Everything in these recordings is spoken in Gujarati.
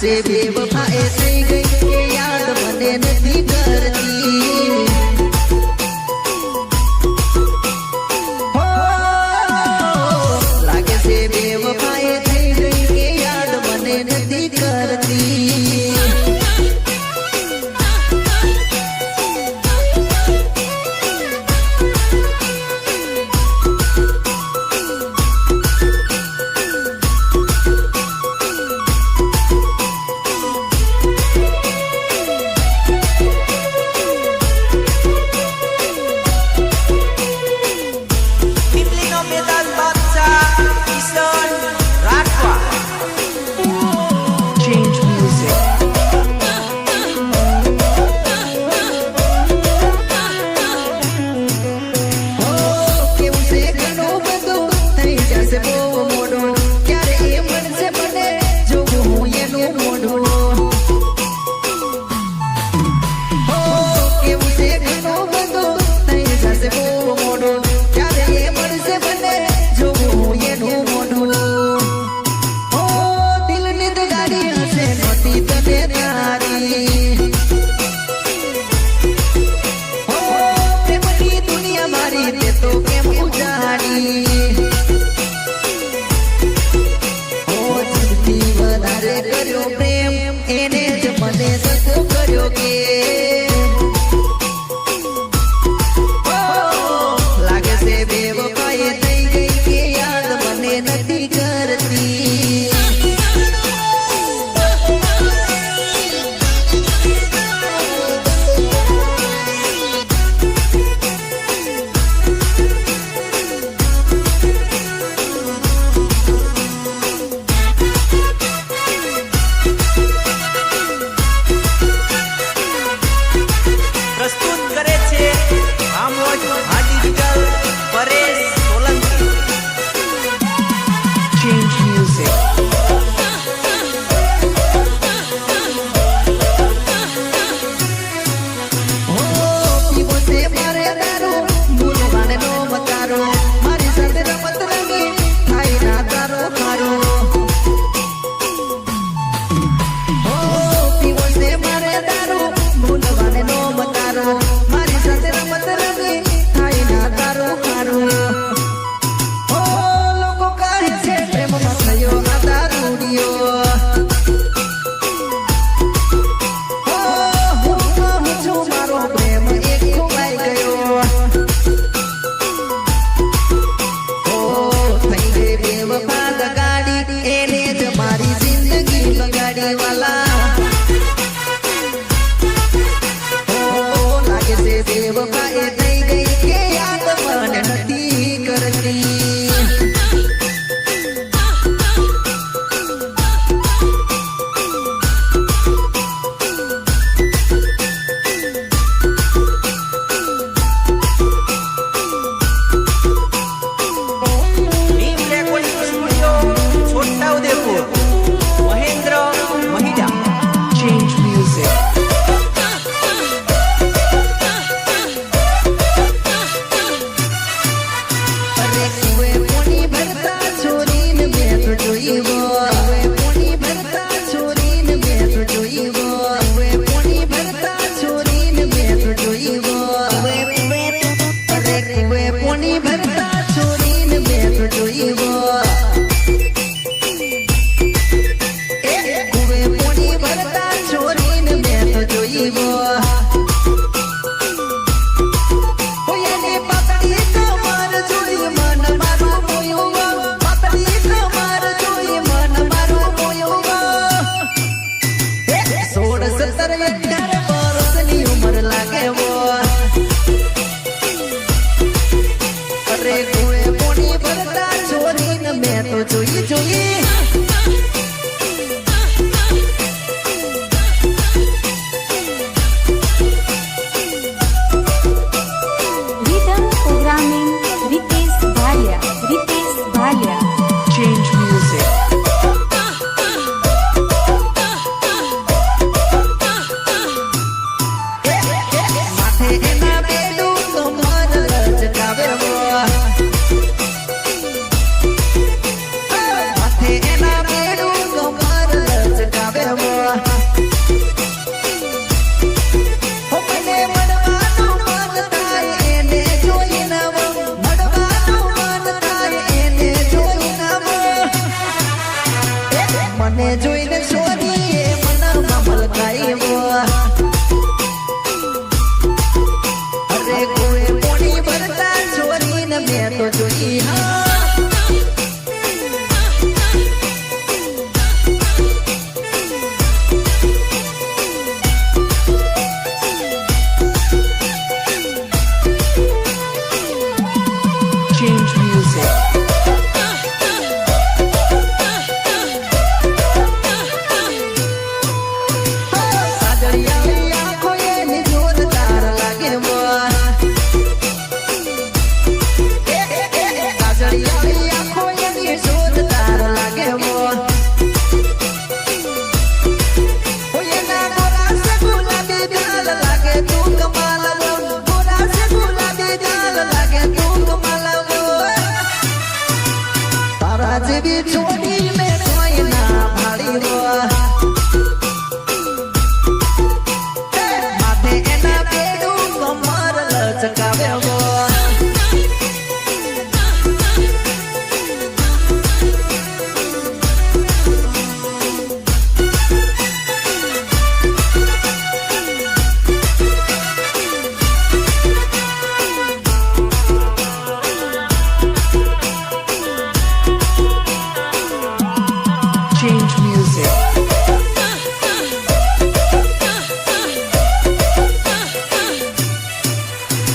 से बेवफाए થઈ ગઈ કે યાદ મને નથી કરતી લાગે છે બેવફાએ થઈ ગઈ કે યાદ મને નથી કરતી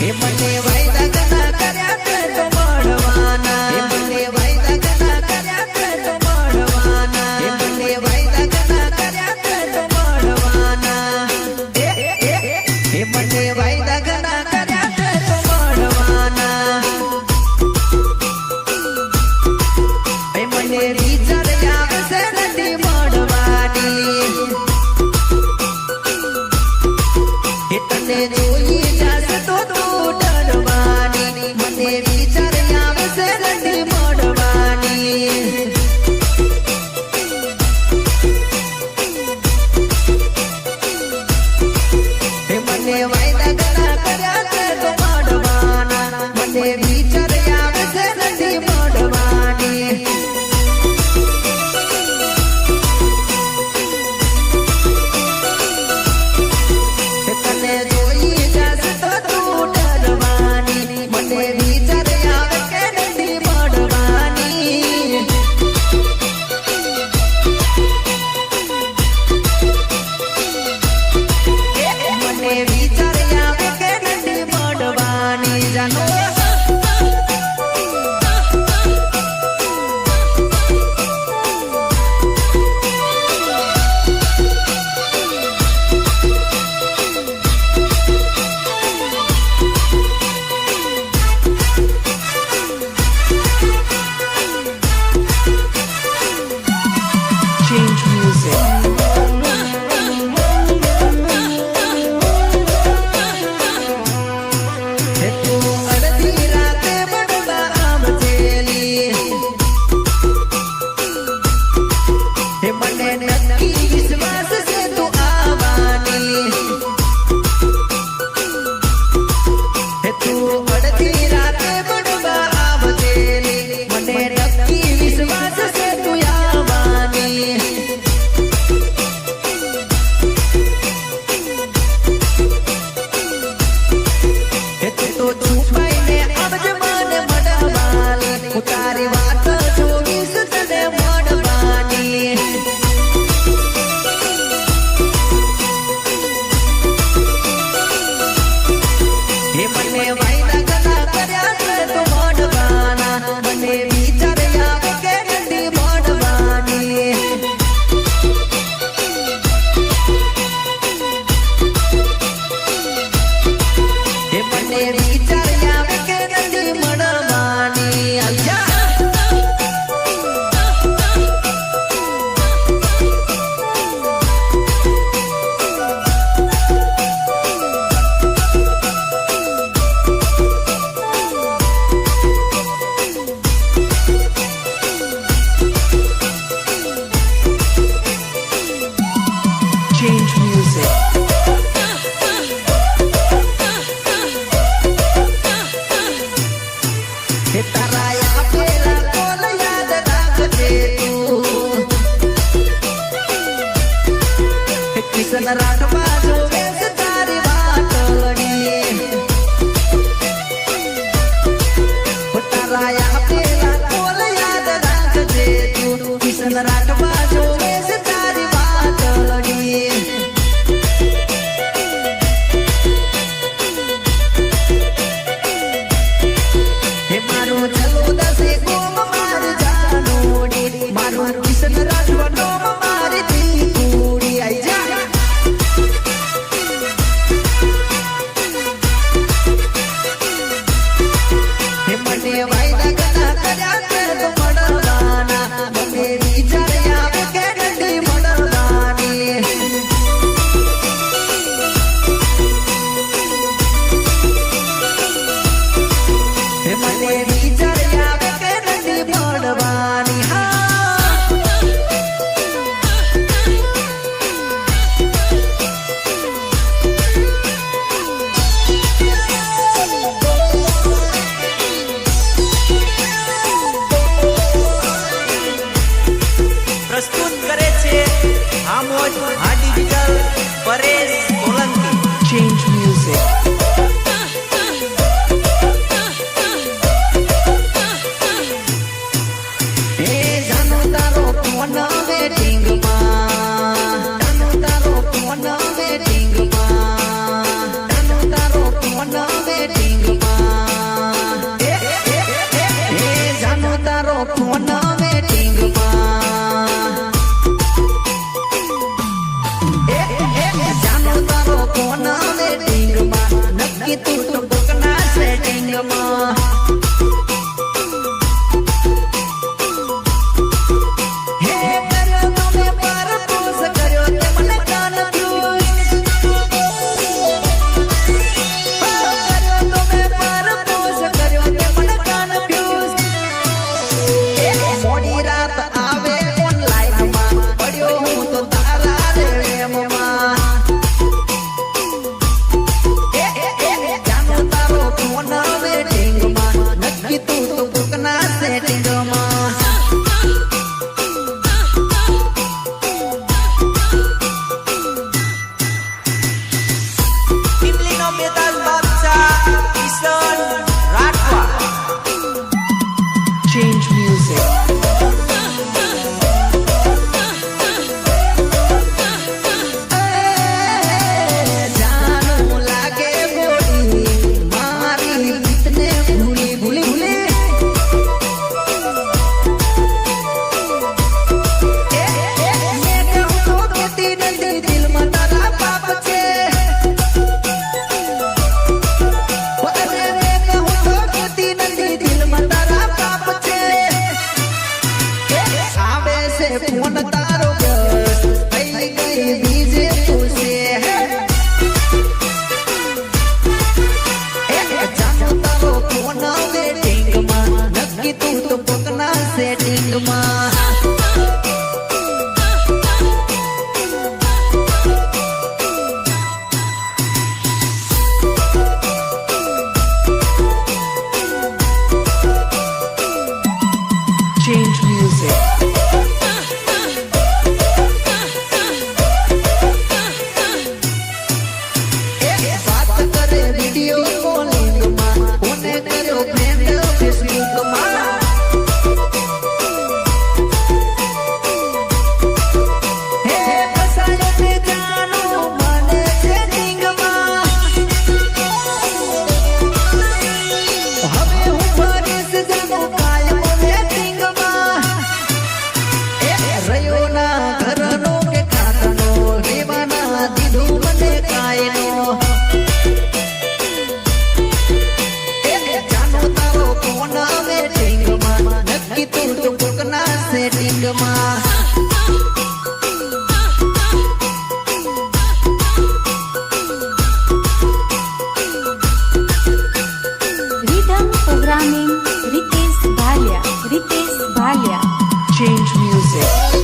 એ મને વાયદા ઘણા કર્યા છે તો મળવાના એ મને વાયદા ઘણા કર્યા છે તો મળવાના એ મને વાયદા ઘણા કર્યા છે તો મળવાના એ મને વાયદા ઘણા કર્યા છે તો મળવાના એ મને રીચર આવશે નથી મળવાની એ તને જોઈ જશે તો તું ડરવાની મને રીચર આવશે નથી મળવાની એ મને વાયદા ઘણા કર્યા છે તો મળવાના મને રીચર આવશે નથી મળવાની તને જોઈ જશે તો તું ડરવાની મને રીચર આવે કે નથી મળવાની મને રીચર આવે કે નથી મળવાની જાનો Change music. હે તું અડધી રાતે બડવા આવજેલી હે મને નક્કી વિશ્વાસ છે તું આવવાની હે તું અડધી રાતે બડવા આવજેલી મને નક્કી વિશ્વાસ છે તું આવવાની હે તું તો છુપાઈને આવજે મને મળવાની હું તારી વાત જોઈશ તને મળવાની હે મને વાયદા ઘણા કર્યા છે તો મળવાના મને વિચાર આવે કે નથી મળવાની હે મને વિચાર આવે કે નથી મળવાની અલ્યા Change music. હે તારા આપેલા કોલ યાદ રાખજે તું હે કિશન રાઠવા જોવે છે તારી વાતડી હો તારા આપેલા કોલ યાદ રાખજે તું કિશન રાઠવા જોવે છે તારી વાતડી હે મારું ચલો દસે ગોમ માર જાનોડી મારું કિશન રાઠવા નોમ મારી તી કુડી આઈ જા નક્કી તું તો કોકના સેટિંગમાં Change music. ફોન તારો બસ થઈ ગઈ બીજે તુસે જાનો તારો ફોન વેટિંગમાં નક્કી તું તો કોકના સેટિંગમાં Change music. સેટિંગમાં Rhythm programming Ritesh Bhalia. Change music.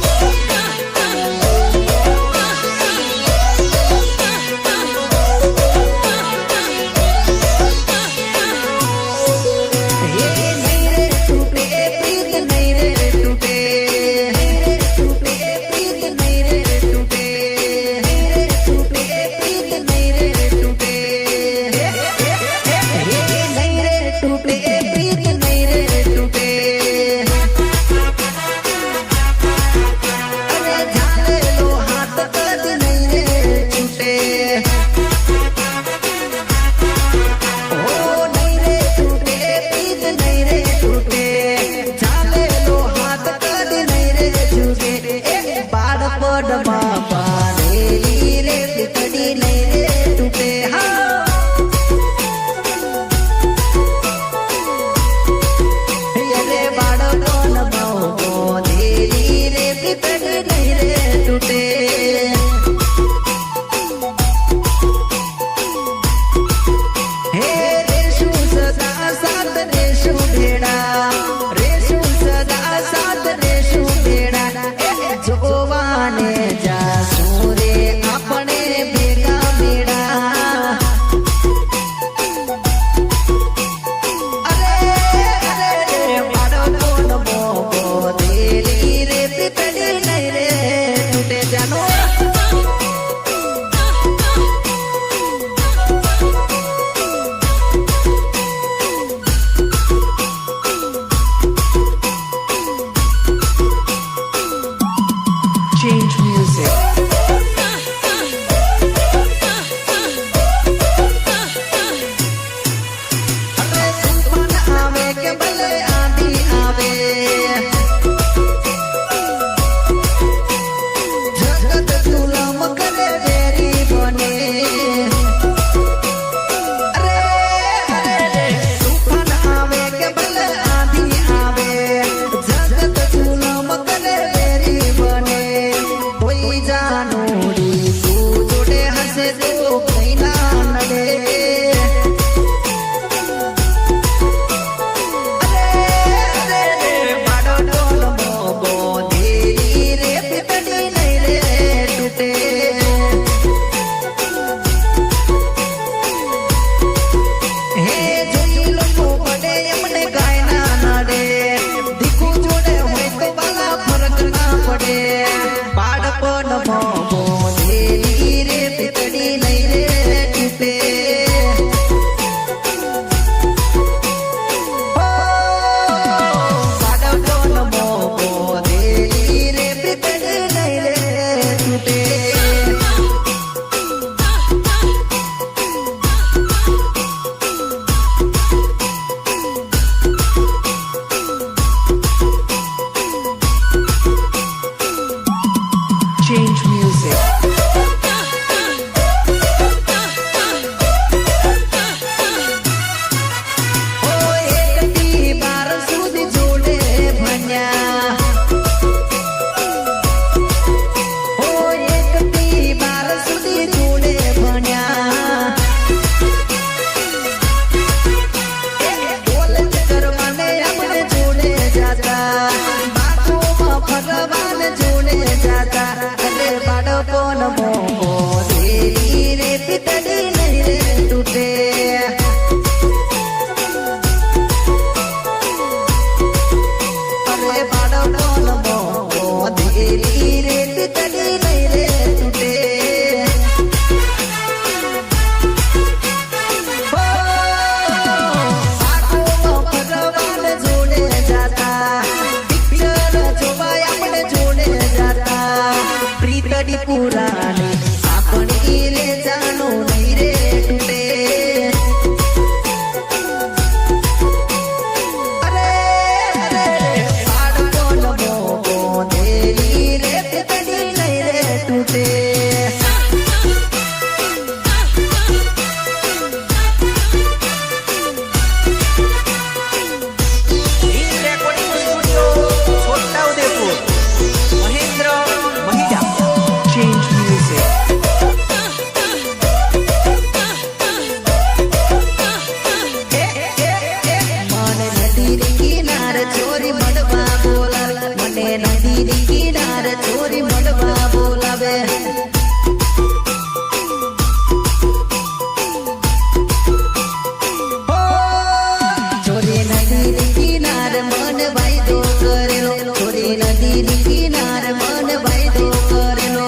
ભગવાન જોડે જાતા અરે બાળકોનો મોકો દેવી રે પિતડી નહીં રે તૂટે અરે બાળકોનો મોકો દેવી રે પિતડી નહીં રે તૂટે પ્રીતડી પુરાણી આપણી લે જાણો નહીં રે તૂટે અરે અરે બાળકોનો મોકો દેવી રે પ્રીતડી નહીં રે તૂટે Change music. મને નદી કિનાર ચોરી મળવા બોલાવે મને નદી કિનાર ચોરી મળવા બોલાવે ચોરી નદી કિનાર મન વાયદો કરેલો ચોરી નદી કિનાર મન વાયદો કરેલો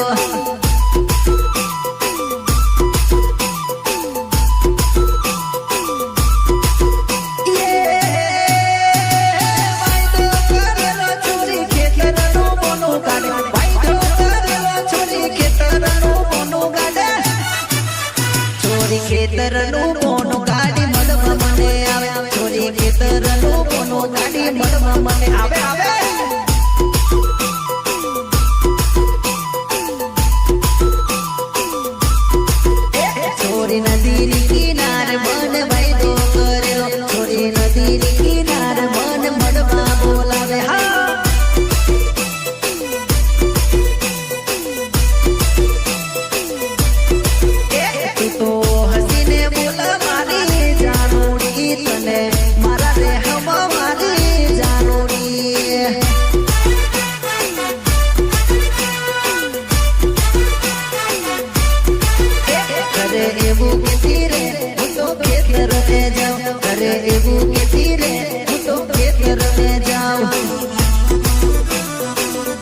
ખેતરનું કોનું ગાડી મળવા મને આવે ચોરી ખેતરનું કોનું ગાડી મળવા મને આવે આવે ચોરી નદી કિનાર મન વાયદો કરેલો ચોરી નદી કિનાર મન મળવા બોલાવે હા તું તો હસીને બોલ મારી જાનુડી તને મારા રે હમ મારી જાનુડી કરે એવું કીધી રે હું તો ખેતર જાઉં કરે એવું